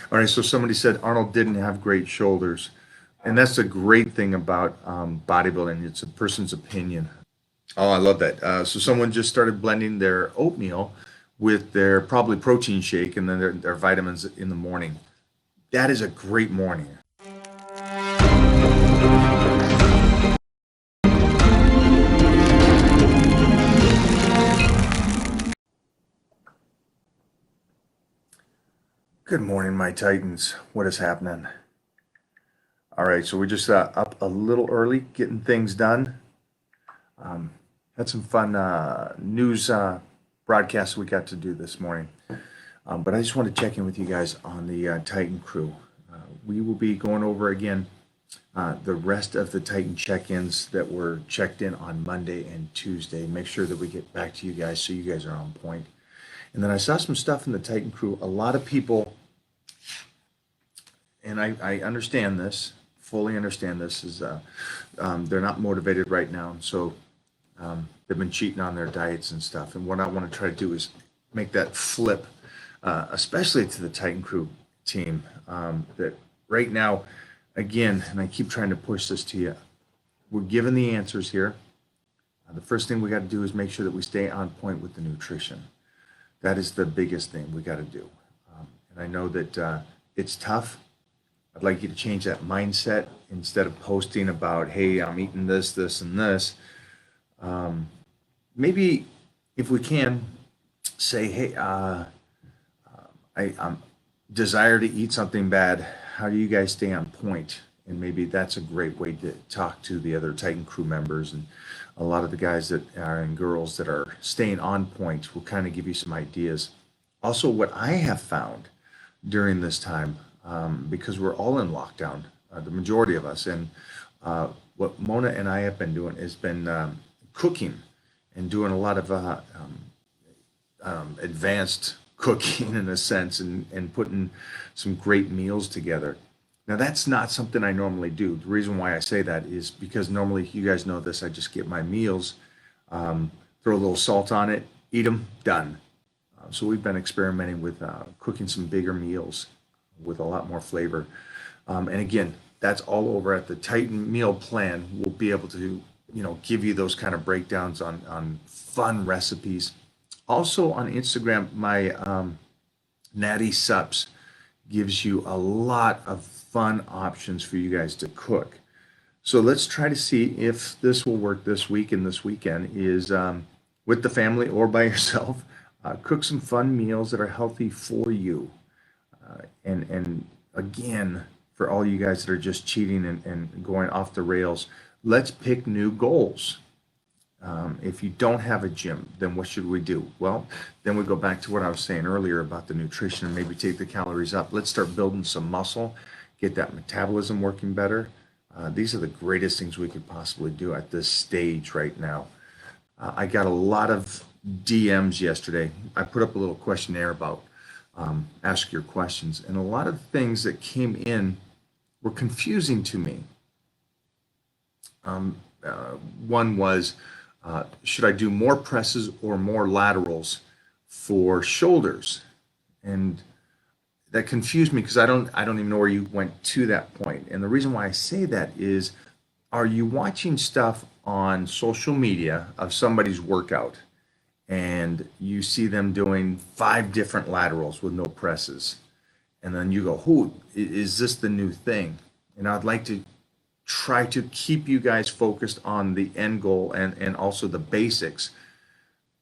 All right, so somebody said Arnold didn't have great shoulders. And that's a great thing about bodybuilding. It's a person's opinion. Oh, I love that. So someone just started blending their oatmeal with their probably protein shake and then their vitamins in the morning. That is a great morning. Good morning, my Titans. What is happening? All right, so we're just up a little early, getting things done. Um, Had some fun news broadcasts we got to do this morning. But I just want to check in with you guys on the Titan crew. We will be going over again the rest of the Titan check-ins that were checked in on Monday and Tuesday. Make sure that we get back to you guys so you guys are on point. And then I saw some stuff in the Titan crew. A lot of people, and I understand this, fully understand this, is they're not motivated right now. So they've been cheating on their diets and stuff. And what I want to try to do is make that flip, especially to the Titan crew team. That right now, again, and I keep trying to push this to you, we're given the answers here. The first thing we got to do is make sure that we stay on point with the nutrition. That is the biggest thing we got to do. And I know that it's tough. I'd like you to change that mindset instead of posting about, hey, I'm eating this, this, and this. Maybe if we can say, hey, I'm desire to eat something bad. How do you guys stay on point? And maybe that's a great way to talk to the other Titan crew members and a lot of the guys that are and girls that are staying on point will kind of give you some ideas. Also, what I have found during this time, because we're all in lockdown, the majority of us, and what Mona and I have been doing has been cooking and doing a lot of advanced cooking in a sense and putting some great meals together. Now, that's not something I normally do. The reason why I say that is because normally, you guys know this, I just get my meals, throw a little salt on it, eat them, done. So we've been experimenting with cooking some bigger meals with a lot more flavor. And again, that's all over at the Titan Meal Plan. We'll be able to, give you those kind of breakdowns on fun recipes. Also on Instagram, my Natty Sups gives you a lot of fun options for you guys to cook. So let's try to see if this will work this week and this weekend is with the family or by yourself. Cook some fun meals that are healthy for you. And again, for all you guys that are just cheating and going off the rails, let's pick new goals. If you don't have a gym, then what should we do? Well, then we go back to what I was saying earlier about the nutrition and maybe take the calories up. Let's start building some muscle, get that metabolism working better. These are the greatest things we could possibly do at this stage right now. I got a lot of DMs yesterday. I put up a little questionnaire about ask your questions, and a lot of things that came in were confusing to me. One was, should I do more presses or more laterals for shoulders? And that confused me because I don't even know where you went to that point. And the reason why I say that is, are you watching stuff on social media of somebody's workout and you see them doing 5 different laterals with no presses? And then you go, who is this the new thing? And I'd like to try to keep you guys focused on the end goal and also the basics.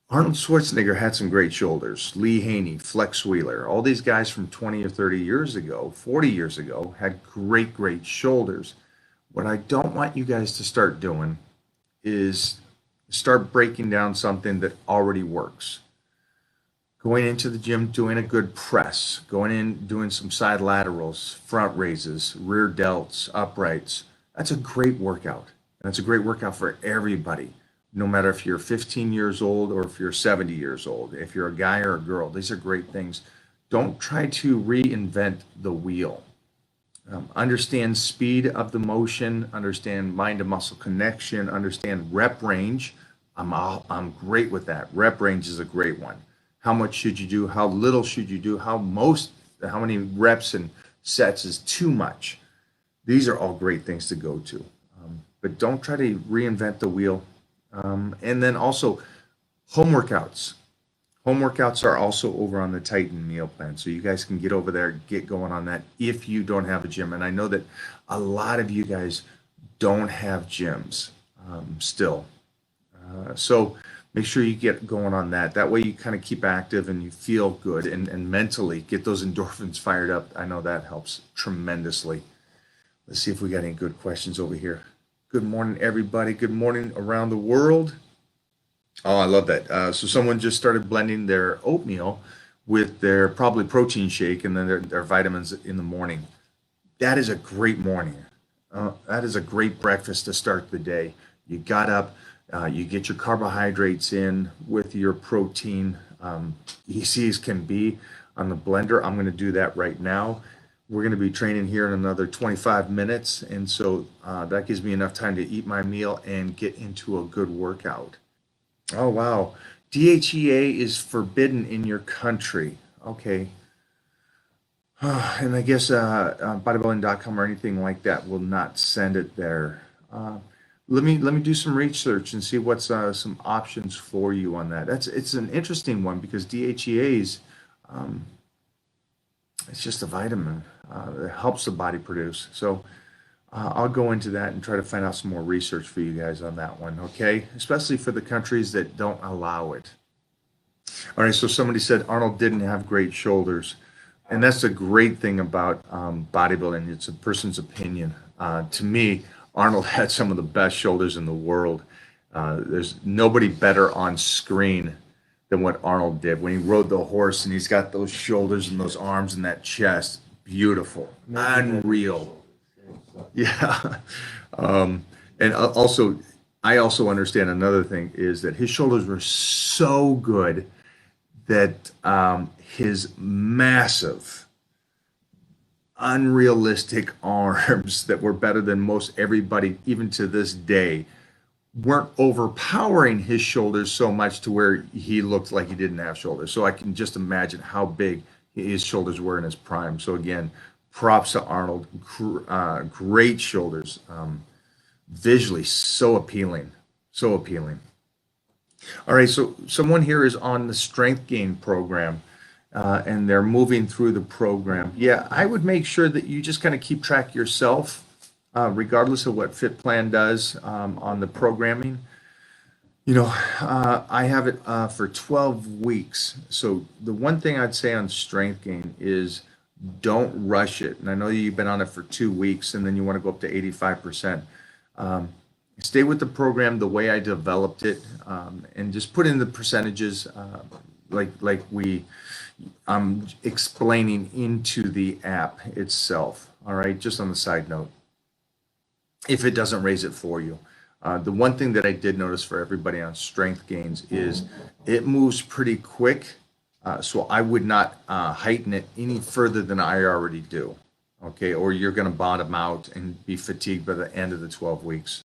Arnold Schwarzenegger had some great shoulders. Lee Haney, Flex Wheeler, all these guys from 20 or 30 years ago, 40 years ago, had great, great shoulders. What I don't want you guys to start doing is start breaking down something that already works. Going into the gym, doing a good press, going in, doing some side laterals, front raises, rear delts, uprights. That's a great workout. And it's a great workout for everybody, no matter if you're 15 years old or if you're 70 years old, if you're a guy or a girl. These are great things. Don't try to reinvent the wheel. Understand speed of the motion, understand mind to muscle connection, understand rep range. I'm great with that. Rep range is a great one. How much should you do? How little should you do? How most how many reps and sets is too much. These are all great things to go to. But don't try to reinvent the wheel. And then also home workouts. Home workouts are also over on the Titan meal plan. So you guys can get over there, get going on that if you don't have a gym. And I know that a lot of you guys don't have gyms still. So make sure you get going on that. That way you kind of keep active and you feel good and mentally get those endorphins fired up. I know that helps tremendously. Let's see if we got any good questions over here. Good morning, everybody. Good morning around the world. Oh, I love that. So someone just started blending their oatmeal with their probably protein shake and then their vitamins in the morning. That is a great morning. That is a great breakfast to start the day. You got up, you get your carbohydrates in with your protein, easy as can be on the blender. I'm going to do that right now. We're going to be training here in another 25 minutes. And so that gives me enough time to eat my meal and get into a good workout. Oh, wow. DHEA is forbidden in your country. Okay. And I guess bodybuilding.com or anything like that will not send it there. Let me do some research and see what's some options for you on that. It's an interesting one because DHEA is it's just a vitamin that helps the body produce. So I'll go into that and try to find out some more research for you guys on that one, okay? Especially for the countries that don't allow it. All right, so somebody said Arnold didn't have great shoulders. And that's the great thing about bodybuilding. It's a person's opinion. To me, Arnold had some of the best shoulders in the world. There's nobody better on screen than what Arnold did when he rode the horse and he's got those shoulders and those arms and that chest. Beautiful, unreal. Yeah. And also, I also understand another thing is that his shoulders were so good that his massive, unrealistic arms that were better than most everybody, even to this day, weren't overpowering his shoulders so much to where he looked like he didn't have shoulders. So I can just imagine how big his shoulders were in his prime. So again, props to Arnold. Great shoulders. Visually so appealing. So appealing. All right, so someone here is on the strength gain program and they're moving through the program. Yeah, I would make sure that you just kind of keep track yourself, regardless of what Fit Plan does on the programming. You know, I have it for 12 weeks. So the one thing I'd say on strength gain is don't rush it. And I know you've been on it for 2 weeks and then you want to go up to 85%. Stay with the program the way I developed it, and just put in the percentages like I'm explaining into the app itself. All right, just on the side note, if it doesn't raise it for you. The one thing that I did notice for everybody on strength gains is it moves pretty quick, so I would not heighten it any further than I already do. Okay, or you're going to bottom out and be fatigued by the end of the 12 weeks.